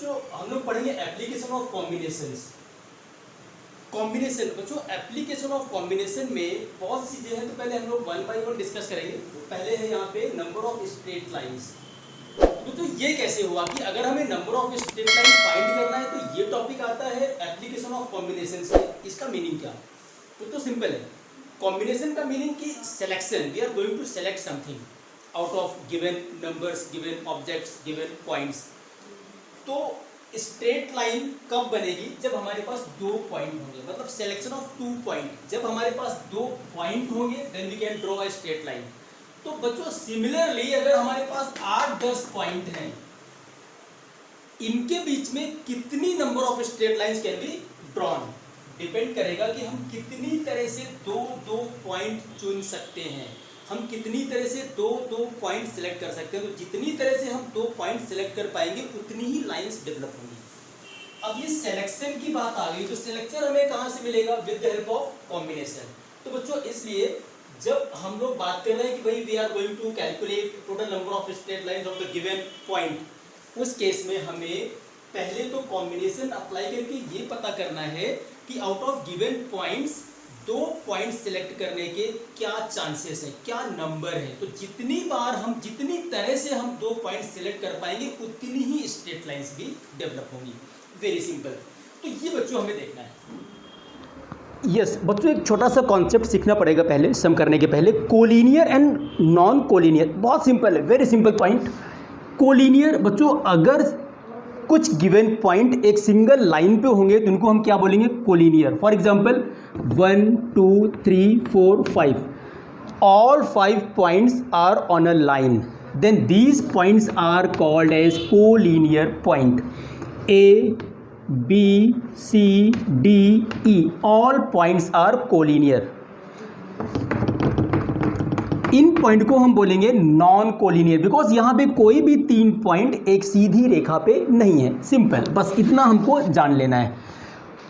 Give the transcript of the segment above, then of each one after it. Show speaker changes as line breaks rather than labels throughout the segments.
बच्चों हम लोग पढ़ेंगे एप्लीकेशन ऑफ कॉम्बिनेशंस। कॉम्बिनेशन बच्चों, एप्लीकेशन ऑफ कॉम्बिनेशन में बहुत सी चीजें हैं, तो पहले हम लोग वन बाय वन डिस्कस करेंगे। पहले है यहाँ पे नंबर ऑफ स्ट्रेट लाइंस। तो ये कैसे हुआ कि अगर हमें number of straight line find करना है तो ये टॉपिक आता है एप्लीकेशन ऑफ कॉम्बिनेशन से। इसका मीनिंग क्या? तो सिंपल है। कॉम्बिनेशन का मीनिंग कि selection, we are going to select something out of given numbers, given objects, given points. तो स्ट्रेट लाइन कब बनेगी? जब हमारे पास दो पॉइंट होंगे, मतलब सिलेक्शन ऑफ टू पॉइंट। जब हमारे पास दो पॉइंट होंगे then we can draw a straight line. तो बच्चों सिमिलरली अगर हमारे पास 8-10 पॉइंट हैं, इनके बीच में कितनी number of straight lines can be drawn, depend करेगा कि हम कितनी तरह से दो पॉइंट चुन सकते हैं, हम कितनी तरह से दो पॉइंट सिलेक्ट कर सकते हैं। तो जितनी तरह से हम दो पॉइंट सिलेक्ट कर पाएंगे उतनी ही लाइंस डेवलप होंगी। अब ये सिलेक्शन की बात आ गई, तो सिलेक्शन हमें कहाँ से मिलेगा? With the help of combination. तो बच्चों इसलिए जब हम लोग बात कर रहे हैं कि भाई we are going to calculate total number of straight lines of the given point, उस केस में हमें पहले तो कॉम्बिनेशन अप्लाई करके ये पता करना है कि आउट ऑफ गिवन पॉइंट्स दो पॉइंट सिलेक्ट करने के क्या चांसेस है, क्या नंबर है। तो जितनी बार हम जितनी तरह से हम दो पॉइंट सिलेक्ट कर पाएंगे उतनी ही स्ट्रेट लाइंस भी डेवलप होंगी। Very simple. तो ये बच्चों हमें देखना है।
यस बच्चों, एक छोटा सा कॉन्सेप्ट सीखना पड़ेगा पहले, सम करने के पहले। कोलिनियर एंड नॉन कोलिनियर, बहुत सिंपल है, वेरी सिंपल पॉइंट। कोलिनियर बच्चों, अगर कुछ गिवन पॉइंट एक सिंगल लाइन पे होंगे तो उनको हम क्या बोलेंगे? Collinear. For example 1 2 3 4 5, all 5 points are on a line, then these points are called as collinear point. A B C D E, all points are collinear. इन पॉइंट को हम बोलेंगे नॉन कोलिनियर, बिकॉज यहां पे कोई भी तीन पॉइंट एक सीधी रेखा पे नहीं है। सिंपल, बस इतना हमको जान लेना है।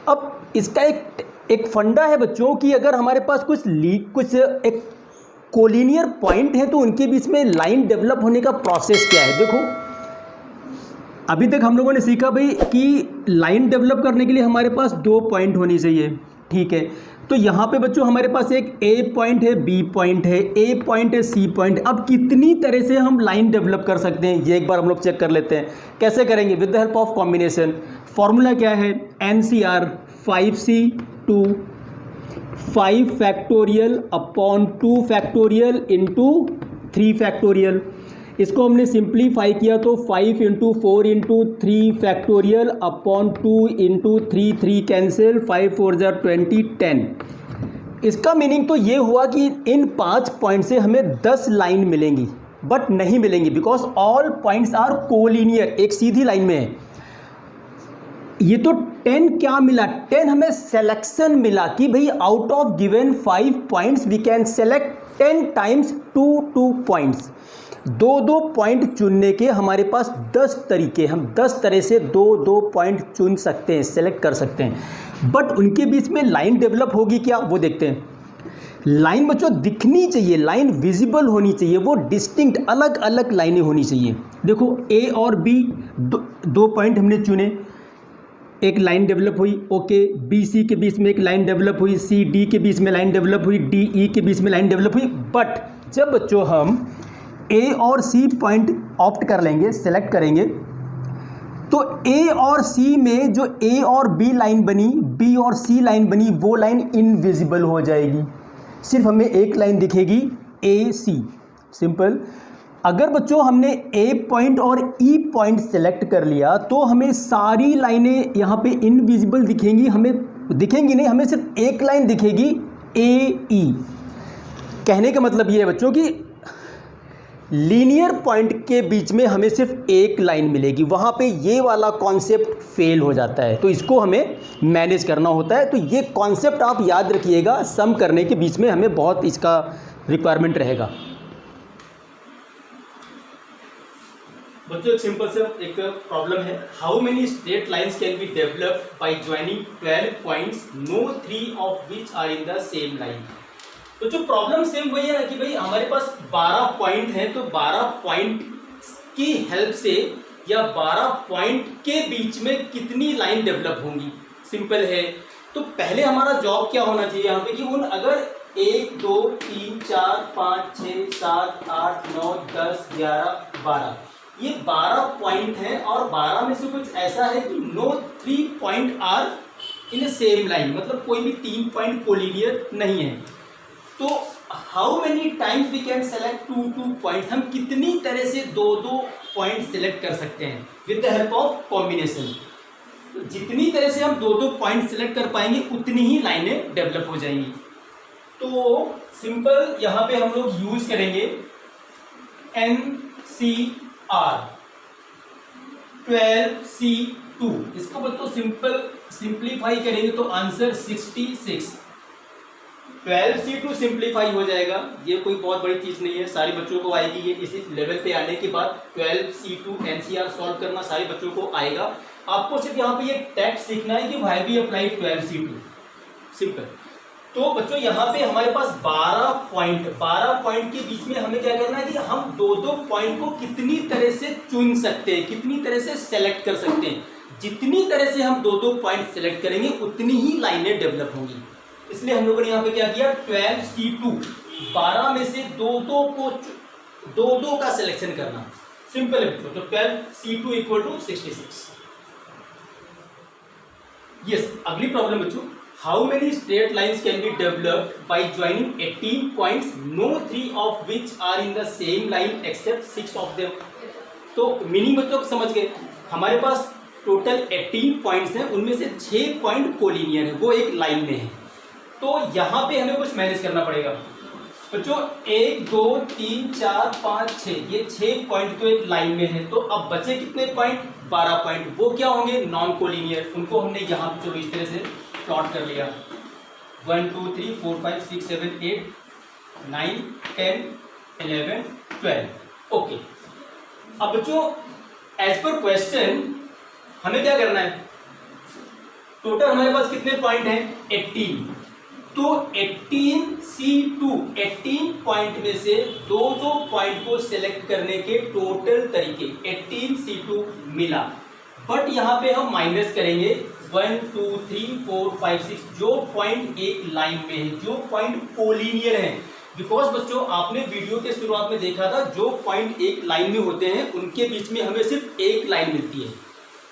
अब इसका एक फंडा है बच्चों कि अगर हमारे पास कुछ एक कोलिनियर पॉइंट है तो उनके बीच में लाइन डेवलप होने का प्रोसेस क्या है। देखो अभी तक हम लोगों ने सीखा भाई कि लाइन डेवलप करने के लिए हमारे पास दो पॉइंट होनी चाहिए, ठीक है। तो यहाँ पे बच्चों हमारे पास एक ए पॉइंट है, बी पॉइंट है, ए पॉइंट है, सी पॉइंट। अब कितनी तरह से हम लाइन डेवलप कर सकते हैं ये एक बार हम लोग चेक कर लेते हैं। कैसे करेंगे? With the help of combination. Formula क्या है? NCR 5C2 5 factorial upon 2 factorial into 3 factorial. इसको हमने सिंप्लीफाई किया तो 5 into 4 into 3 factorial upon 2 into 3, 3 cancel, 5 4 जा 20, 10। इसका मीनिंग तो ये हुआ कि इन 5 पॉइंट से हमें 10 लाइन मिलेंगी, बट नहीं मिलेंगी because all points are collinear, एक सीधी लाइन में है। ये तो 10 क्या मिला? 10 हमें सिलेक्शन मिला कि भाई out of given 5 points we can select 10 times 2 points. दो पॉइंट चुनने के हमारे पास 10 तरीके, हम 10 तरह से दो पॉइंट चुन सकते हैं, सेलेक्ट कर सकते हैं। बट उनके बीच में लाइन डेवलप होगी क्या, वो देखते हैं। लाइन बच्चों दिखनी चाहिए, लाइन विजिबल होनी चाहिए, वो डिस्टिंक्ट अलग अलग लाइनें होनी चाहिए। देखो ए और बी दो पॉइंट हमने चुने, एक लाइन डेवलप हुई, ओके। बी सी के बीच में एक लाइन डेवलप हुई, सी डी के बीच में लाइन डेवलप हुई, डी ई के बीच में लाइन डेवलप हुई। बट जब बच्चों हम ए और सी पॉइंट ऑप्ट कर लेंगे, सेलेक्ट करेंगे, तो ए और सी में जो ए और बी लाइन बनी, बी और सी लाइन बनी, वो लाइन इनविजिबल हो जाएगी, सिर्फ हमें एक लाइन दिखेगी ए सी। सिंपल। अगर बच्चों हमने ए पॉइंट और ई पॉइंट सेलेक्ट कर लिया तो हमें सारी लाइनें यहाँ पे इनविजिबल दिखेंगी, हमें दिखेंगी नहीं, हमें सिर्फ एक लाइन दिखेगी ए ई। कहने का मतलब ये है बच्चों कि लीनियर पॉइंट के बीच में हमें सिर्फ एक लाइन मिलेगी, वहाँ पे ये वाला कॉन्सेप्ट फेल हो जाता है, तो इसको हमें मैनेज करना होता है। तो ये कॉन्सेप्ट आप याद रखिएगा, सम करने के बीच में हमें बहुत इसका रिक्वायरमेंट रहेगा।
बच्चों एक सिंपल से एक प्रॉब्लम है, how many straight lines can be developed by joining 12 points, no 3 of which are in the same line. तो जो प्रॉब्लम सेम वही है ना कि भाई हमारे पास 12 पॉइंट हैं, तो 12 पॉइंट की हेल्प से या 12 पॉइंट के बीच में कितनी लाइन डेवलप होंगी। सिंपल है। तो पहले हमारा जॉब क्या होना चाहिए यहाँ पे कि उन अगर 1 2 3 4 5 6 7 8 9 10 11 12 ये 12 पॉइंट हैं और 12 में से कुछ ऐसा है कि no 3 point are in same line, मतलब कोई भी 3 पॉइंट कोलिनियर नहीं है। तो how many times we can select 2 point, हम कितनी तरह से 2 पॉइंट सेलेक्ट कर सकते हैं with the help of combination. तो जितनी तरह से हम 2 पॉइंट सेलेक्ट कर पाएंगे उतनी ही लाइनें डेवलप हो जाएंगी। तो सिंपल यहाँ पे हम लोग यूज करेंगे NCR 12C2। इसको बच्चों सिंप्लीफाई करेंगे तो आंसर 66। 12C2 सिंप्लीफाई हो जाएगा, ये कोई बहुत बड़ी चीज नहीं है, सारे बच्चों को आएगी। ये इसी लेवल पे आने के बाद 12C2 NCR सॉल्व करना सारे बच्चों को आएगा। आपको सिर्फ यहाँ पे ये टेक्स्ट सीखना है कि why we apply 12C2, simple. तो बच्चों यहाँ पे हमारे पास 12 पॉइंट के बीच में हमें क्या करना है कि हम 2 पॉइंट को कितनी तरह से चुन सकते हैं, कितनी तरह से सेलेक्ट कर सकते हैं। जितनी तरह से हम 2 पॉइंट सेलेक्ट करेंगे उतनी ही लाइनें डेवलप होंगी। इसलिए हम लोगों ने यहाँ पे क्या किया 12C2 12 में से 2 का सिलेक्शन करना, सिंपल है बच्चों। तो 12C2 इक्वल टू 66। यस, अगली प्रॉब्लम बच्चों, how many straight lines can be developed by joining 18 points, no 3 of which are in the same line except 6 of them. तो मीनिंग बच्चों समझ गए, हमारे पास टोटल 18 पॉइंट्स हैं, उनमें से 6 पॉइंट कोलिनियर है, वो एक लाइन में है। तो यहाँ पे हमें कुछ मैनेज करना पड़ेगा बच्चों। 1 2 3 4 5 6 ये 6 पॉइंट तो एक लाइन में है। तो अब बचे कितने पॉइंट, 12 पॉइंट, वो क्या होंगे नॉन कोलिनियर। उनको हमने यहाँ पे चलो इस तरह से प्लॉट कर लिया, 1 2 3 4 5 6 7 8 9 10 11 12। ओके, अब बच्चों एज पर क्वेश्चन हमें क्या करना है, टोटल हमारे पास कितने पॉइंट हैं 18। तो 18C2 18 पॉइंट में से 2 पॉइंट को सिलेक्ट करने के टोटल तरीके 18C2 मिला। बट यहाँ पे हम माइनस करेंगे 1 2 3 4 5 6 जो पॉइंट एक लाइन में है, जो पॉइंट कोलिनियर है। बिकॉज बच्चों आपने वीडियो के शुरुआत में देखा था जो पॉइंट एक लाइन में होते हैं उनके बीच में हमें सिर्फ एक लाइन मिलती है।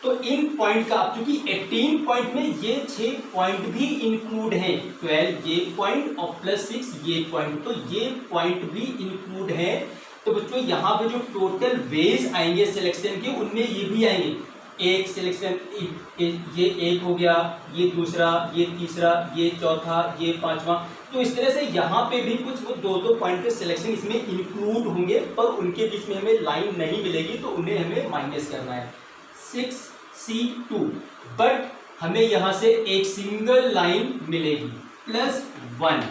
तो इन पॉइंट का, चूंकि 18 पॉइंट में ये 6 पॉइंट भी इंक्लूड हैं, 12 ये पॉइंट और प्लस 6 ये पॉइंट, तो ये पॉइंट भी इंक्लूड है। तो बच्चों यहाँ पे जो टोटल वेज आएंगे सिलेक्शन के उनमें ये भी आएंगे। एक सिलेक्शन, ये एक हो गया, ये दूसरा, ये तीसरा, ये चौथा, ये पांचवा। तो इस तरह से यहाँ पे भी कुछ 2 पॉइंट के सिलेक्शन इसमें इंक्लूड होंगे, पर उनके बीच में हमें लाइन नहीं मिलेगी, तो उन्हें हमें माइनस करना है 6C2। बट हमें यहाँ से एक सिंगल लाइन मिलेगी +1।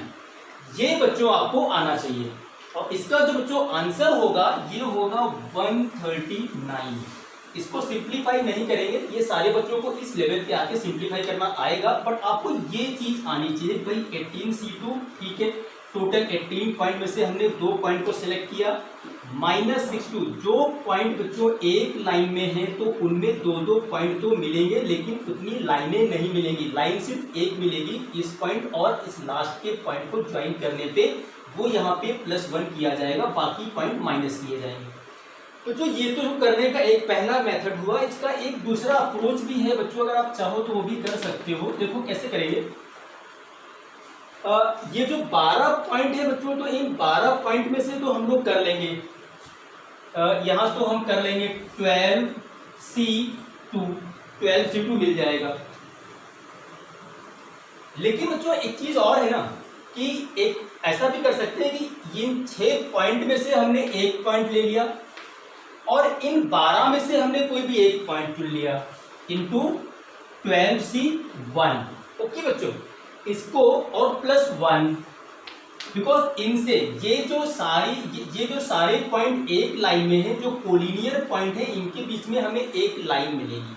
ये बच्चों आपको आना चाहिए। और इसका जो बच्चों आंसर होगा ये होगा 139। इसको सिंप्लीफाई नहीं करेंगे, ये सारे बच्चों को इस लेवल पे आके सिंप्लीफाई करना आएगा, बट आपको ये चीज आनी चाहिए भाई 18C2 ठीक है। टोटल 18 पॉइंट में से हमने 2 पॉइंट को सिलेक्ट किया, -62 जो पॉइंट बच्चों एक लाइन में है तो उनमें 2 पॉइंट तो मिलेंगे, लेकिन उतनी लाइनें नहीं मिलेंगी, लाइन सिर्फ एक मिलेगी इस पॉइंट और इस लास्ट के पॉइंट को ज्वाइन करने पे वो यहाँ पे +1 किया जाएगा, बाकी पॉइंट माइनस किए जाएंगे। तो जो ये तो करने का एक पहला मेथड हुआ, इसका एक दूसरा अप्रोच भी है बच्चों, अगर आप चाहो तो वो भी कर सकते हो। देखो कैसे करेंगे, ये जो 12 पॉइंट है बच्चों, तो इन 12 पॉइंट में से तो हम लोग कर लेंगे, यहाँ तो हम कर लेंगे 12C2 मिल जाएगा। लेकिन बच्चों एक चीज और है ना कि एक ऐसा भी कर सकते हैं कि इन 6 पॉइंट में से हमने एक पॉइंट ले लिया और इन 12 में से हमने कोई भी एक पॉइंट चुन लिया इंटू 12C1। ओके बच्चों, इसको और +1, बिकॉज इनसे ये जो सारे पॉइंट एक लाइन में है, जो कोलिनियर पॉइंट है, इनके बीच में हमें एक लाइन मिलेगी।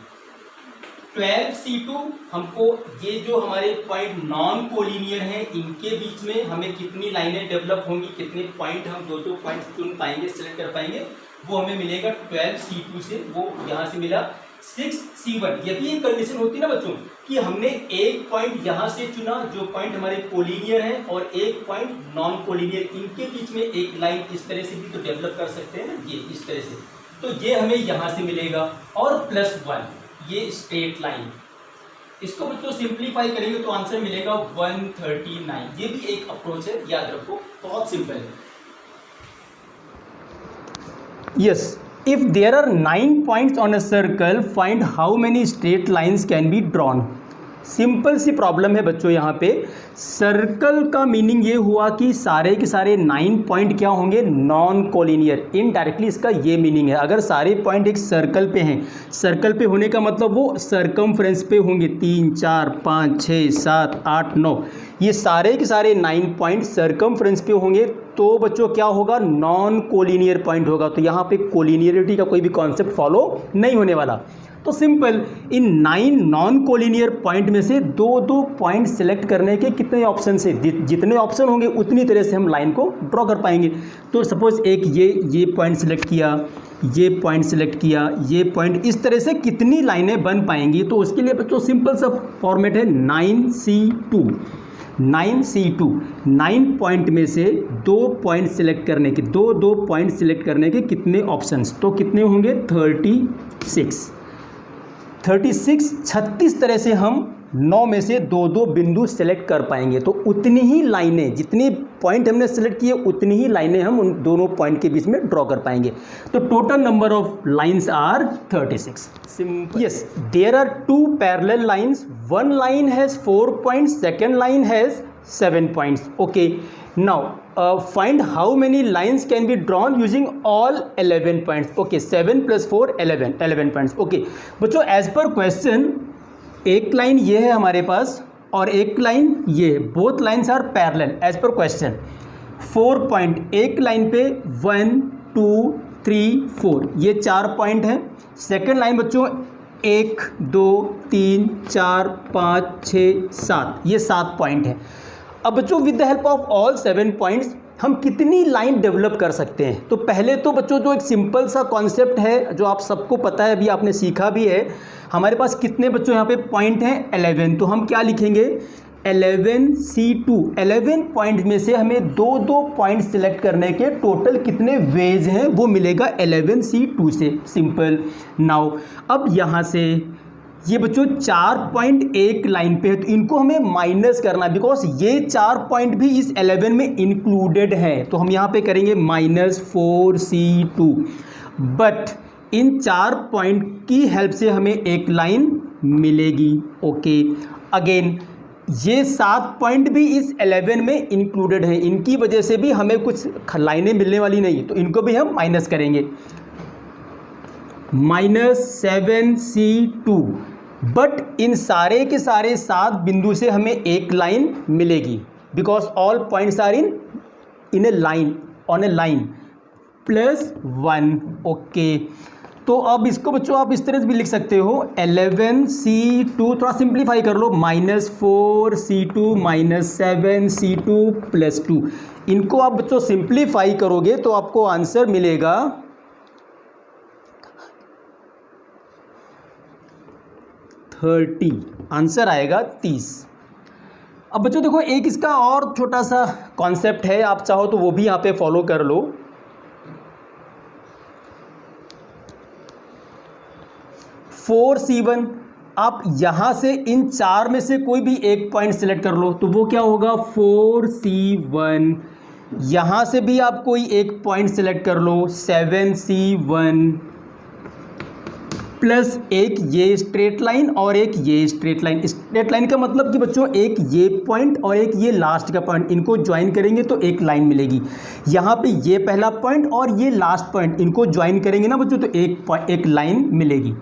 12C2 हमको ये जो हमारे पॉइंट नॉन कोलिनियर हैं इनके बीच में हमें कितनी लाइनें डेवलप होंगी, कितने पॉइंट हम दो पॉइंट चुन पाएंगे, सिलेक्ट कर पाएंगे, वो हमें मिलेगा 12C2 से, वो यहाँ से मिला 6C1। यदि ये कंडीशन होती ना बच्चों कि हमने एक पॉइंट यहाँ से चुना जो पॉइंट हमारे कोलिनियर है और एक पॉइंट नॉन कोलिनियर, इनके बीच में एक लाइन इस तरह से भी तो डेवलप कर सकते हैं ना, ये इस तरह से, तो ये हमें यहाँ से मिलेगा और +1 ये स्ट्रेट लाइन। इसको बच्चों सिंप्लीफाई करेंगे तो आंसर मिलेगा 139। ये भी एक अप्रोच है, याद रखो, बहुत सिंपल है।
Yes, if there are 9 points on a circle, find how many straight lines can be drawn. Simple सी प्रॉब्लम है बच्चों। यहाँ पे सर्कल का मीनिंग ये हुआ कि सारे के सारे 9 पॉइंट क्या होंगे, नॉन कोलिनियर। इनडायरेक्टली इसका ये मीनिंग है, अगर सारे पॉइंट एक सर्कल पे हैं, सर्कल पे होने का मतलब वो सरकमफ्रेंस पे होंगे, 3 4 5 6 7 8 9, ये सारे के सारे 9 पॉइंट सरकमफ्रेंस पे होंगे, तो बच्चों क्या होगा, नॉन कोलिनियर पॉइंट होगा। तो यहाँ पे कोलिनियरिटी का कोई भी कॉन्सेप्ट फॉलो नहीं होने वाला। तो सिंपल, इन 9 नॉन कोलिनियर पॉइंट में से 2 पॉइंट सिलेक्ट करने के कितने ऑप्शन से, जितने ऑप्शन होंगे उतनी तरह से हम लाइन को ड्रॉ कर पाएंगे। तो सपोज एक ये पॉइंट सिलेक्ट किया, ये पॉइंट सिलेक्ट किया, ये पॉइंट, इस तरह से कितनी लाइनें बन पाएंगी। तो उसके लिए बच्चों सिंपल सा फॉर्मेट है 9C2। 9 पॉइंट में से 2 पॉइंट सिलेक्ट करने के, दो पॉइंट सिलेक्ट करने के कितने ऑप्शंस, तो कितने होंगे, 36 तरह से हम 9 में से 2 बिंदु सेलेक्ट कर पाएंगे। तो उतनी ही लाइनें, जितनी पॉइंट हमने सेलेक्ट किए उतनी ही लाइनें हम उन दोनों पॉइंट के बीच में ड्रॉ कर पाएंगे। तो total number of lines are 36। Simple. Yes, there are 2 parallel lines, one line has 4 points, second line has 7 points. Okay, now find how many lines can be drawn using all 11 points. Okay, 7 + 4 11 points. Okay बच्चों, as per question एक line ये है हमारे पास और एक line ये है, both lines are parallel as per question. 4 point एक लाइन पे, 1 2 3 4, ये 4 पॉइंट हैं। सेकेंड लाइन बच्चों 1 2 3 4 5 6 7, ये 7 पॉइंट हैं। अब बच्चों with the help of all 7 points हम कितनी लाइन डेवलप कर सकते हैं। तो पहले तो बच्चों जो एक सिंपल सा कॉन्सेप्ट है जो आप सबको पता है, अभी आपने सीखा भी है, हमारे पास कितने बच्चों यहाँ पे पॉइंट हैं, 11। तो हम क्या लिखेंगे, 11C2। 11 पॉइंट में से हमें 2 पॉइंट सिलेक्ट करने के टोटल कितने वेज हैं, वो मिलेगा 11C2 से। सिंपल। नाउ अब यहाँ से ये बच्चों 4 पॉइंट एक लाइन पे है, तो इनको हमें माइनस करना है, बिकॉज ये 4 पॉइंट भी इस 11 में इंक्लूडेड हैं। तो हम यहाँ पे करेंगे -4C2। बट इन 4 पॉइंट की हेल्प से हमें एक लाइन मिलेगी। ओके, अगेन ये 7 पॉइंट भी इस 11 में इंक्लूडेड हैं, इनकी वजह से भी हमें कुछ लाइनें मिलने वाली नहीं, तो इनको भी हम माइनस करेंगे, -7C2। बट इन सारे के सारे 7 बिंदु से हमें एक लाइन मिलेगी, because all points are in a line, on a line, +1। Okay, तो अब इसको बच्चों आप इस तरह से भी लिख सकते हो, 11C2, थोड़ा सिंप्लीफाई कर लो, -4C2 -7C2 +2। इनको आप बच्चों सिंप्लीफाई करोगे तो आपको आंसर मिलेगा 30, आंसर आएगा 30। अब बच्चों देखो एक इसका और छोटा सा कॉन्सेप्ट है, आप चाहो तो वो भी यहाँ पे फॉलो कर लो। 4C1, आप यहाँ से इन 4 में से कोई भी एक पॉइंट सिलेक्ट कर लो, तो वो क्या होगा, 4C1। यहाँ से भी आप कोई एक पॉइंट सिलेक्ट कर लो, 7C1, प्लस एक ये स्ट्रेट लाइन और एक ये स्ट्रेट लाइन। स्ट्रेट लाइन का मतलब कि बच्चों एक ये पॉइंट और एक ये लास्ट का पॉइंट, इनको ज्वाइन करेंगे तो एक लाइन मिलेगी। यहाँ पे ये पहला पॉइंट और ये लास्ट पॉइंट, इनको ज्वाइन करेंगे ना बच्चों, तो एक लाइन मिलेगी।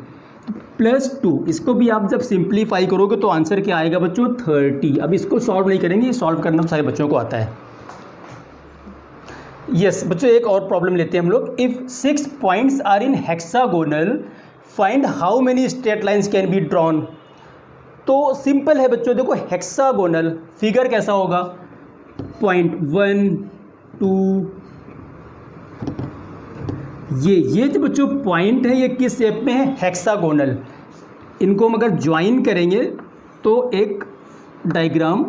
+2, इसको भी आप जब सिंप्लीफाई करोगे तो आंसर क्या आएगा बच्चों, 30। अब इसको सॉल्व नहीं करेंगे, सॉल्व करना सारे बच्चों को आता है। यस बच्चों, एक और प्रॉब्लम लेते हैं हम लोग। If 6 points are in hexagonal, find how many straight lines can be drawn. तो सिंपल है बच्चों, देखो हेक्सागोनल फिगर कैसा होगा, 0.1 2, ये जो बच्चों पॉइंट है ये किस शेप में है, हेक्सागोनल। इनको हम अगर ज्वाइन करेंगे तो एक डायग्राम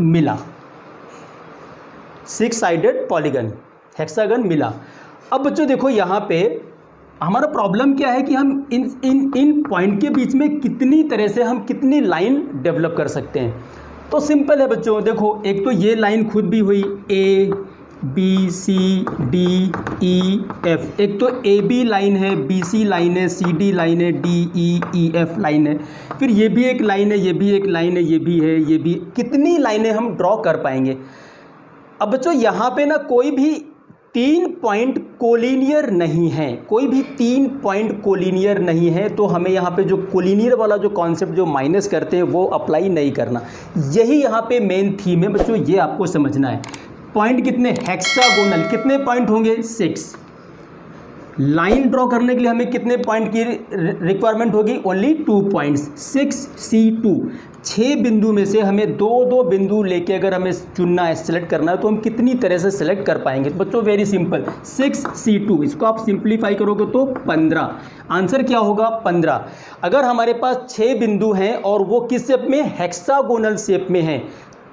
मिला, 6 साइडेड पॉलीगन, हेक्सागन मिला। अब बच्चों देखो यहाँ पे हमारा प्रॉब्लम क्या है कि हम इन पॉइंट के बीच में कितनी तरह से हम कितनी लाइन डेवलप कर सकते हैं। तो सिंपल है बच्चों, देखो एक तो ये लाइन खुद भी हुई A B C D E F, एक तो ए बी लाइन है, बी सी लाइन है, सी डी लाइन है, डी ई एफ लाइन है, फिर ये भी एक लाइन है, ये भी एक लाइन है, ये भी है, ये भी, कितनी लाइनें हम ड्रॉ कर पाएंगे। अब बच्चों यहाँ पे ना कोई भी 3 पॉइंट कोलिनियर नहीं है, कोई भी 3 पॉइंट कोलिनियर नहीं है, तो हमें यहाँ पे जो कोलिनियर वाला जो कॉन्सेप्ट जो माइनस करते हैं वो अप्लाई नहीं करना। यही यहाँ पे मेन थीम है बच्चों, ये आपको समझना है। पॉइंट कितने, हेक्सागोनल कितने पॉइंट होंगे, 6। लाइन ड्रॉ करने के लिए हमें कितने पॉइंट की रिक्वायरमेंट होगी, ओनली 2 पॉइंट्स, 6C2। 6 बिंदु में से हमें 2 बिंदु लेके अगर हमें चुनना है, सेलेक्ट करना है, तो हम कितनी तरह से सेलेक्ट कर पाएंगे बच्चों, वेरी सिंपल, 6C2। इसको आप सिंप्लीफाई करोगे तो 15, आंसर क्या होगा 15। अगर हमारे पास 6 बिंदु हैं और वो किस शेप में, हेक्सागोनल शेप में हैं,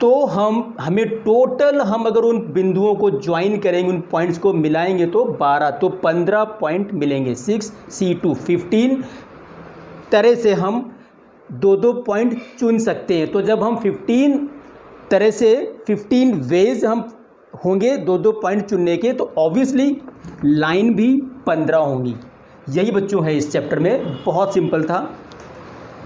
तो हमें टोटल हम अगर उन बिंदुओं को ज्वाइन करेंगे, उन पॉइंट्स को मिलाएंगे तो 12, तो 15 पॉइंट मिलेंगे। 6C2, 15 तरह से हम 2 पॉइंट चुन सकते हैं। तो जब हम 15 तरह से 15 वेज हम होंगे 2 पॉइंट चुनने के, तो ऑब्वियसली लाइन भी 15 होंगी। यही बच्चों है इस चैप्टर में, बहुत सिंपल था।